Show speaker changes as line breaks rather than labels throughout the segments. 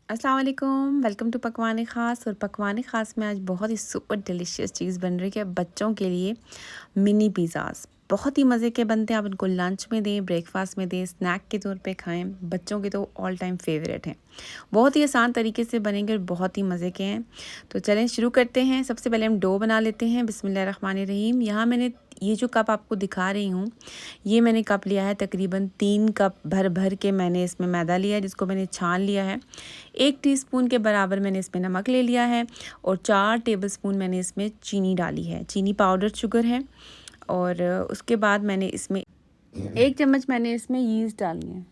अस्सलाम वालेकुम, welcome to पकवान ख़ास। और पकवान ख़ास में आज बहुत ही सुपर डिलीशियस चीज़ बन रही है बच्चों के लिए। मिनी पिज़्ज़ाज़ बहुत ही मज़े के बनते हैं। आप इनको लंच में दें, ब्रेकफास्ट में दें, स्नैक के तौर पे खाएं। बच्चों के तो ऑल टाइम फेवरेट हैं। बहुत ही आसान तरीके से बनेंगे और बहुत ही मज़े के हैं। तो चलें शुरू करते हैं। सबसे पहले हम डो बना लेते हैं। बिस्मिल्लाहिर्रहमानिर्रहीम। यहाँ मैंने ये जो कप आपको दिखा रही हूँ, ये मैंने कप लिया है। तकरीबन 3 कप भर भर के मैंने इसमें मैदा लिया है, जिसको मैंने छान लिया है। 1 टीस्पून के बराबर मैंने इसमें नमक ले लिया है और 4 टेबलस्पून मैंने इसमें चीनी डाली है। चीनी पाउडर शुगर है। और उसके बाद मैंने इसमें 1 चम्मच मैंने इसमें यीस्ट डाली है।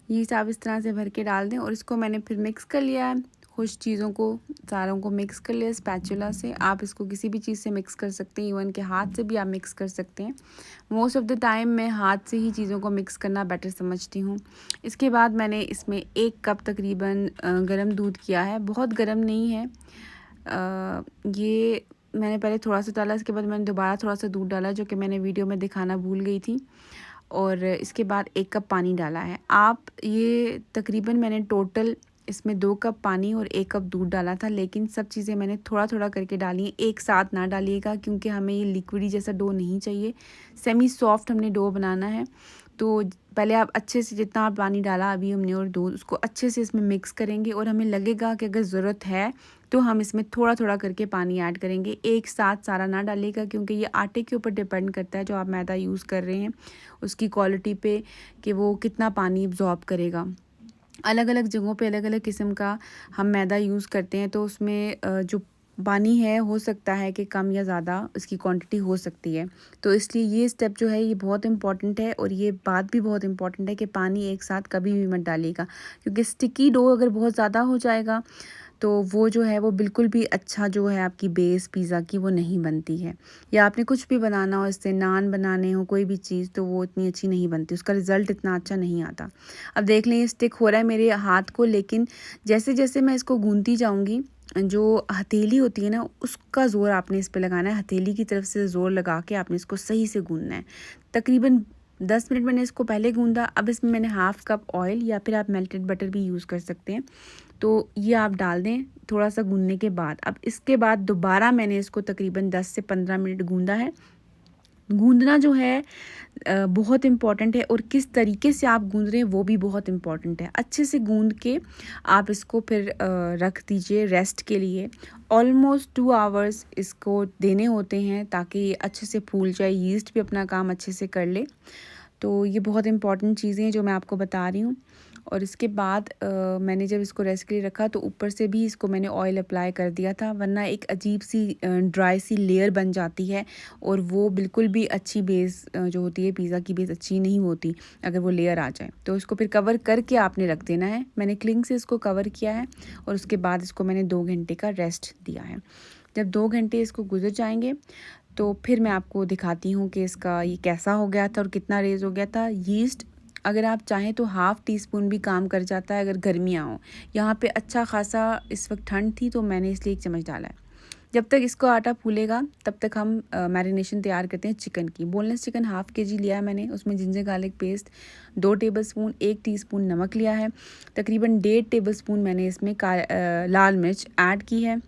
यीस्ट आप इस तरह से भर के डाल दें और इसको मैंने फिर मिक्स कर लिया है। कुछ चीज़ों को सारों को मिक्स कर लिया स्पैचुला से। आप इसको किसी भी चीज़ से मिक्स कर सकते हैं, इवन के हाथ से भी आप मिक्स कर सकते हैं। मोस्ट ऑफ़ द टाइम मैं हाथ से ही चीज़ों को मिक्स करना बेटर समझती हूँ। इसके बाद मैंने इसमें 1 कप तकरीबन गर्म दूध किया है। बहुत गर्म नहीं है। ये मैंने पहले थोड़ा सा डाला, इसके बाद मैंने दोबारा थोड़ा सा दूध डाला, जो कि मैंने वीडियो में दिखाना भूल गई थी। और इसके बाद 1 कप पानी डाला है। आप ये तकरीबन मैंने टोटल इसमें 2 कप पानी और 1 कप दूध डाला था, लेकिन सब चीज़ें मैंने थोड़ा-थोड़ा करके डाली हैं। एक साथ ना डालिएगा, क्योंकि हमें ये लिक्विडी जैसा डो नहीं चाहिए। सेमी सॉफ्ट हमने डो बनाना है। तो पहले आप अच्छे से जितना आप पानी डाला अभी हमने और दूध, उसको अच्छे से इसमें मिक्स करेंगे। और हमें लगेगा कि अगर ज़रूरत है तो हम इसमें थोड़ा-थोड़ा करके पानी ऐड करेंगे। एक साथ सारा ना डालिएगा, क्योंकि ये आटे के ऊपर डिपेंड करता है जो आप मैदा यूज़ कर रहे हैं, उसकी क्वालिटी पे, कि वो कितना पानी अब्ज़ॉर्ब करेगा। अलग-अलग जगहों पे अलग-अलग किस्म का हम मैदा यूज़ करते हैं, तो उसमें जो पानी है हो सकता है कि कम या ज़्यादा उसकी क्वांटिटी हो सकती है। तो इसलिए ये स्टेप जो है ये बहुत इम्पॉर्टेंट है। और ये बात भी बहुत इम्पॉर्टेंट है कि पानी एक साथ कभी भी मत डालिएगा, क्योंकि स्टिकी डो अगर बहुत ज़्यादा हो जाएगा तो वो जो है वो बिल्कुल भी अच्छा जो है आपकी बेस पिज़्ज़ा की वो नहीं बनती है। या आपने कुछ भी बनाना हो, इससे नान बनाने हो, कोई भी चीज़, तो वो इतनी अच्छी नहीं बनती, उसका रिज़ल्ट इतना अच्छा नहीं आता। अब देख लें ये स्टिक हो रहा है मेरे हाथ को, लेकिन जैसे-जैसे मैं इसको गूँथती जाऊँगी, जो हथेली होती है ना, उसका ज़ोर आपने इस पे लगाना है। हथेली की तरफ से ज़ोर लगा के आपने इसको सही से गूँथना है। तकरीबन 10 मिनट मैंने इसको पहले गूँधा। अब इसमें मैंने हाफ़ कप ऑयल या फिर आप मेल्टेड बटर भी यूज़ कर सकते हैं। तो ये आप डाल दें थोड़ा सा गूँथने के बाद। अब इसके बाद दोबारा मैंने इसको तकरीबन 10 से 15 मिनट गूँधा है। गूँधना जो है बहुत इम्पॉर्टेंट है, और किस तरीके से आप गूँध रहे हैं वो भी बहुत इम्पॉर्टेंट है। अच्छे से गूँध के आप इसको फिर रख दीजिए रेस्ट के लिए। ऑलमोस्ट 2 आवर्स इसको देने होते हैं, ताकि ये अच्छे से फूल जाए, यीस्ट भी अपना काम अच्छे से कर ले। तो ये बहुत इम्पॉर्टेंट चीज़ें हैं जो मैं आपको बता रही हूँ। और इसके बाद मैंने जब इसको रेस्ट के लिए रखा, तो ऊपर से भी इसको मैंने ऑयल अप्लाई कर दिया था, वरना एक अजीब सी ड्राई सी लेयर बन जाती है। और वो बिल्कुल भी अच्छी बेस जो होती है पिज़्ज़ा की बेस अच्छी नहीं होती अगर वो लेयर आ जाए। तो इसको फिर कवर करके आपने रख देना है। मैंने क्लिंग से इसको कवर किया है और उसके बाद इसको मैंने 2 घंटे का रेस्ट दिया है। जब 2 घंटे इसको गुजर जाएंगे, तो फिर मैं आपको दिखाती हूँ कि इसका ये कैसा हो गया था और कितना रेज़ हो गया था। यीस्ट अगर आप चाहें तो हाफ़ टी स्पून भी काम कर जाता है अगर गर्मियाँ हों। यहाँ पे अच्छा खासा इस वक्त ठंड थी, तो मैंने इसलिए 1 चम्मच डाला है। जब तक इसको आटा फूलेगा तब तक हम मैरिनेशन तैयार करते हैं चिकन की। बोनलेस चिकन हाफ़ केजी लिया है मैंने। उसमें ginger garlic paste 2 tablespoon, 1 teaspoon नमक लिया है। तकरीबन 1.5 टेबलस्पून मैंने इसमें लाल मिर्च ऐड की है।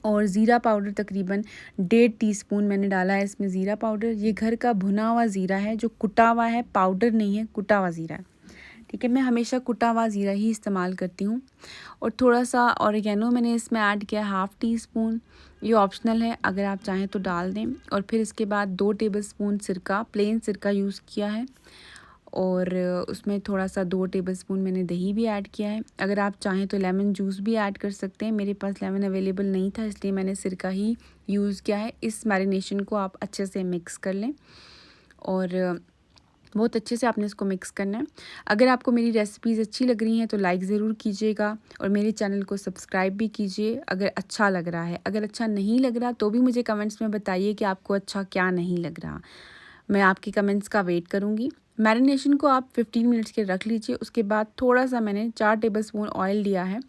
और ज़ीरा पाउडर तकरीबन 1.5 टीस्पून मैंने डाला है इसमें ज़ीरा पाउडर। ये घर का भुना हुआ ज़ीरा है, जो कुटा हुआ है, पाउडर नहीं है, कुटा हुआ ज़ीरा है। ठीक है, मैं हमेशा कुटा हुआ ज़ीरा ही इस्तेमाल करती हूँ। और थोड़ा सा ऑरिगेनो मैंने इसमें ऐड किया हाफ़ टी स्पून। ये ऑप्शनल है, अगर आप चाहें तो डाल दें। और फिर इसके बाद 2 टेबलस्पून सिरका, प्लेन सिरका यूज़ किया है। और उसमें थोड़ा सा 2 टेबलस्पून मैंने दही भी ऐड किया है। अगर आप चाहें तो लेमन जूस भी ऐड कर सकते हैं। मेरे पास लेमन अवेलेबल नहीं था, इसलिए मैंने सिरका ही यूज़ किया है। इस मैरिनेशन को आप अच्छे से मिक्स कर लें और बहुत अच्छे से आपने इसको मिक्स करना है। अगर आपको मेरी रेसिपीज़ अच्छी लग रही हैं तो लाइक ज़रूर कीजिएगा और मेरे चैनल को सब्सक्राइब भी कीजिए अगर अच्छा लग रहा है। अगर अच्छा नहीं लग रहा तो भी मुझे कमेंट्स में बताइए कि आपको अच्छा क्या नहीं लग रहा। मैं आपके कमेंट्स का वेट करूँगी। मैरिनेशन को आप 15 मिनट्स के रख लीजिए। उसके बाद थोड़ा सा मैंने 4 टेबलस्पून ऑयल लिया है,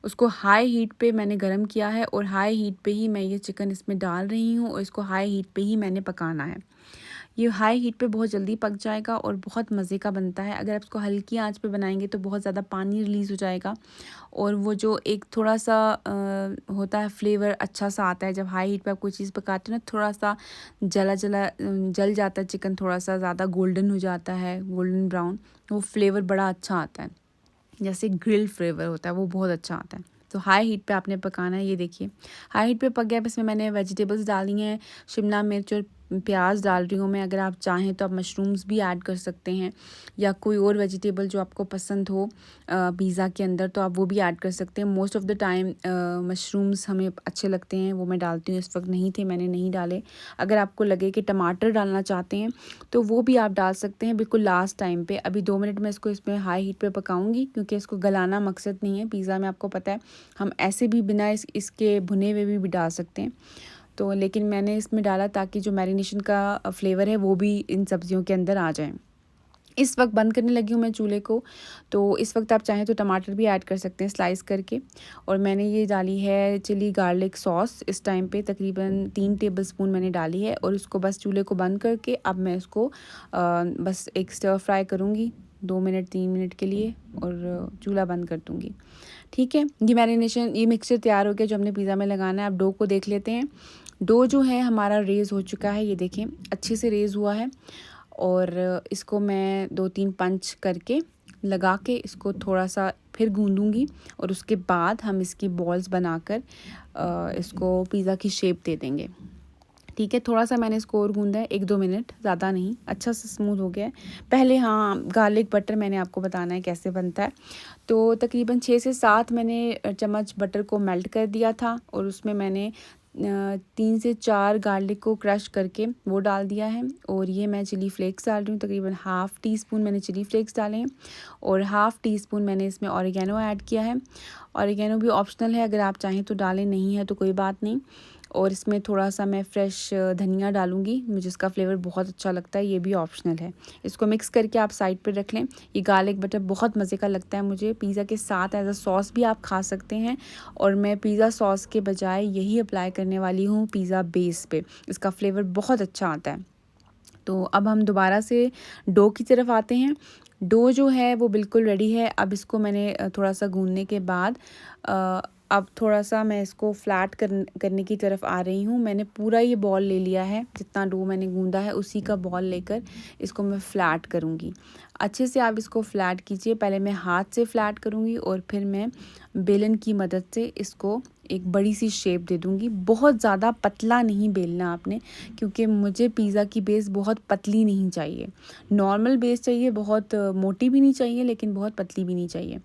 उसको हाई हीट पे मैंने गरम किया है और हाई हीट पे ही मैं ये चिकन इसमें डाल रही हूँ और इसको हाई हीट पे ही मैंने पकाना है। ये हाई हीट पे बहुत जल्दी पक जाएगा और बहुत मज़े का बनता है। अगर आप इसको हल्की आंच पे बनाएंगे तो बहुत ज़्यादा पानी रिलीज़ हो जाएगा और वो जो एक थोड़ा सा होता है फ्लेवर अच्छा सा आता है। जब हाई हीट पे आप कोई चीज़ पकाते हो ना, थोड़ा सा जल जाता है चिकन, थोड़ा सा ज़्यादा गोल्डन हो जाता है, गोल्डन ब्राउन, वो फ्लेवर बड़ा अच्छा आता है। जैसे ग्रिल फ्लेवर होता है वो बहुत अच्छा आता है। तो हाई हीट पे आपने पकाना है। ये देखिए हाई हीट पे पक गया। अब इसमें मैंने वेजिटेबल्स डाली हैं, शिमला मिर्च और प्याज डाल रही हूँ मैं। अगर आप चाहें तो आप मशरूम्स भी ऐड कर सकते हैं या कोई और वेजिटेबल जो आपको पसंद हो पिज़्ज़ा के अंदर, तो आप वो भी ऐड कर सकते हैं। Most of the time mushrooms हमें अच्छे लगते हैं, वो मैं डालती हूँ। इस वक्त नहीं थे, मैंने नहीं डाले। अगर आपको लगे कि टमाटर डालना चाहते हैं तो वो भी आप डाल सकते हैं बिल्कुल लास्ट टाइम पे। अभी 2 मिनट में इसको इसमें हाई हीट पे पकाऊंगी क्योंकि इसको गलाना मकसद नहीं है पिज़्ज़ा में। आपको पता है हम ऐसे भी बिना इसके भुने हुए भी डाल सकते हैं, तो लेकिन मैंने इसमें डाला ताकि जो मैरिनेशन का फ्लेवर है वो भी इन सब्जियों के अंदर आ जाए। इस वक्त बंद करने लगी हूँ मैं चूल्हे को। तो इस वक्त आप चाहें तो टमाटर भी ऐड कर सकते हैं स्लाइस करके। और मैंने ये डाली है चिली गार्लिक सॉस। इस टाइम पे तकरीबन 3 टेबलस्पून मैंने डाली है और इसको बस चूल्हे को बंद करके अब मैं इसको बस एक स्टर फ्राई करूँगी 2 मिनट 3 मिनट के लिए और चूल्हा बंद कर दूँगी। ठीक है, ये मिक्सचर तैयार हो गया जो हमने पिज़्ज़ा में लगाना है। अब डो को देख लेते हैं। डो जो है हमारा रेज़ हो चुका है, ये देखें अच्छे से रेज़ हुआ है। और इसको मैं 2-3 पंच करके लगा के इसको थोड़ा सा फिर गूँधूँगी और उसके बाद हम इसकी बॉल्स बनाकर इसको पिज़्ज़ा की शेप दे देंगे। ठीक है, थोड़ा सा मैंने इसको और गूँधा है, 1-2 मिनट, ज़्यादा नहीं, अच्छा सा स्मूथ हो गया है। पहले हाँ, गार्लिक बटर मैंने आपको बताना है कैसे बनता है। तो तकरीबन 6 से 7 मैंने चम्मच बटर को मेल्ट कर दिया था और उसमें मैंने 3 से 4 गार्लिक को क्रश करके वो डाल दिया है। और ये मैं चिली फ्लेक्स डाल रही हूँ, तकरीबन हाफ़ टी स्पून मैंने चिली फ्लेक्स डाले हैं और हाफ़ टी स्पून मैंने इसमें ऑरिगेनो ऐड किया है। ऑरिगेनो भी ऑप्शनल है, अगर आप चाहें तो डालें, नहीं है तो कोई बात नहीं। और इसमें थोड़ा सा मैं फ्रेश धनिया डालूँगी, मुझे इसका फ्लेवर बहुत अच्छा लगता है, ये भी ऑप्शनल है। इसको मिक्स करके आप साइड पे रख लें। ये गार्लिक बटर बहुत मज़े का लगता है मुझे। पिज़्ज़ा के साथ एज़ अ सॉस भी आप खा सकते हैं और मैं पिज़्ज़ा सॉस के बजाय यही अप्लाई करने वाली हूँ पिज़्ज़ा बेस पे। इसका फ्लेवर बहुत अच्छा आता है। तो अब हम दोबारा से डो की तरफ आते हैं। डो जो है वो बिल्कुल रेडी है। अब इसको मैंने थोड़ा सा गूँधने के बाद अब थोड़ा सा मैं इसको फ्लैट करने की तरफ आ रही हूँ। मैंने पूरा ये बॉल ले लिया है, जितना डो मैंने गूँधा है उसी का बॉल लेकर इसको मैं फ़्लैट करूँगी। अच्छे से आप इसको फ़्लैट कीजिए। पहले मैं हाथ से फ़्लैट करूँगी और फिर मैं बेलन की मदद से इसको एक बड़ी सी शेप दे दूँगी। बहुत ज़्यादा पतला नहीं बेलना आपने, क्योंकि मुझे पिज़्ज़ा की बेस बहुत पतली नहीं चाहिए। नॉर्मल बेस चाहिए, बहुत मोटी भी नहीं चाहिए लेकिन बहुत पतली भी नहीं चाहिए।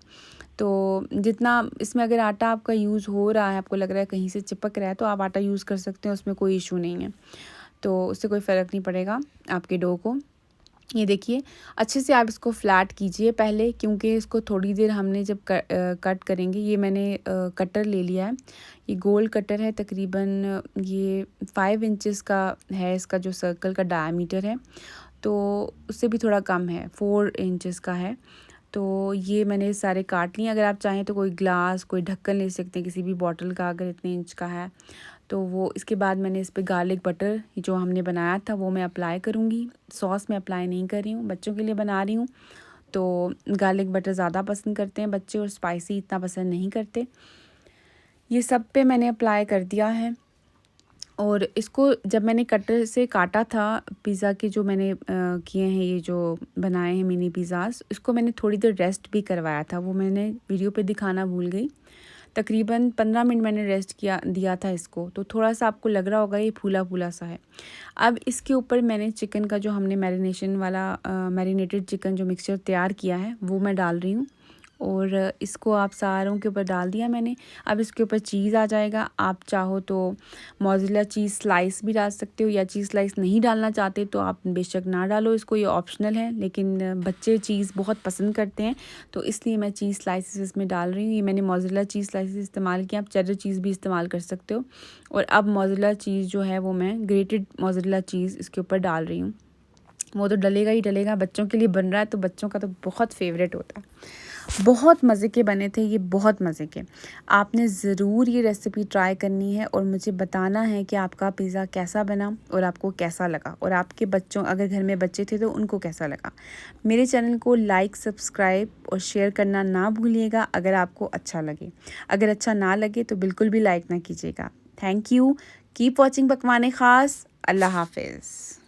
तो जितना इसमें अगर आटा आपका यूज़ हो रहा है, आपको लग रहा है कहीं से चिपक रहा है, तो आप आटा यूज़ कर सकते हैं, उसमें कोई इशू नहीं है। तो उससे कोई फ़र्क नहीं पड़ेगा आपके डो को। ये देखिए अच्छे से आप इसको फ्लैट कीजिए पहले, क्योंकि इसको थोड़ी देर हमने जब कट करेंगे। ये मैंने कटर ले लिया है, ये गोल कटर है, तकरीबन ये 5 इंचेस का है। इसका जो सर्कल का डायमीटर है तो उससे भी थोड़ा कम है, 4 इंचेस का है। तो ये मैंने सारे काट लिए। अगर आप चाहें तो कोई ग्लास, कोई ढक्कन ले सकते हैं किसी भी बॉटल का, अगर इतने इंच का है तो वो। इसके बाद मैंने इस पे गार्लिक बटर जो हमने बनाया था वो मैं अप्लाई करूँगी। सॉस मैं अप्लाई नहीं कर रही हूँ, बच्चों के लिए बना रही हूँ, तो गार्लिक बटर ज़्यादा पसंद करते हैं बच्चे और स्पाइसी इतना पसंद नहीं करते। ये सब पे मैंने अप्लाई कर दिया है। और इसको जब मैंने कटर से काटा था, पिज़्ज़ा के जो मैंने किए हैं, ये जो बनाए हैं मिनी पिज़्ज़ास, इसको मैंने थोड़ी देर रेस्ट भी करवाया था, वो मैंने वीडियो पे दिखाना भूल गई। तकरीबन 15 मिनट मैंने रेस्ट दिया था इसको, तो थोड़ा सा आपको लग रहा होगा ये फूला फूला सा है। अब इसके ऊपर मैंने चिकन का जो हमने मैरिनेशन वाला मैरिनेटेड चिकन जो मिक्सचर तैयार किया है वो मैं डाल रही हूँ और इसको आप सारों के ऊपर डाल दिया मैंने। अब इसके ऊपर चीज़ आ जाएगा। आप चाहो तो मोज़रेला चीज़ स्लाइस भी डाल सकते हो, या चीज़ स्लाइस नहीं डालना चाहते तो आप बेशक ना डालो इसको, ये ऑप्शनल है। लेकिन बच्चे चीज़ बहुत पसंद करते हैं तो इसलिए मैं चीज़ स्लाइसेस इसमें डाल रही हूँ। ये मैंने मोज़रेला चीज़ स्लाइसेस इस्तेमाल किया, आप चेडर चीज़ भी इस्तेमाल कर सकते हो। और अब मोज़रेला चीज़ जो है वो मैं ग्रेटेड मोज़रेला चीज़ इसके ऊपर डाल रही हूँ। वो तो डलेगा ही डलेगा, बच्चों के लिए बन रहा है तो बच्चों का तो बहुत फेवरेट होता है। बहुत मज़े के बने थे ये, बहुत मज़े के। आपने ज़रूर ये रेसिपी ट्राई करनी है और मुझे बताना है कि आपका पिज़्ज़ा कैसा बना और आपको कैसा लगा, और आपके बच्चों, अगर घर में बच्चे थे तो उनको कैसा लगा। मेरे चैनल को लाइक, सब्सक्राइब और शेयर करना ना भूलिएगा अगर आपको अच्छा लगे। अगर अच्छा ना लगे तो बिल्कुल भी लाइक ना कीजिएगा। Thank you. कीप वॉचिंग पकवाने ख़ास। अल्लाह हाफ़िज़।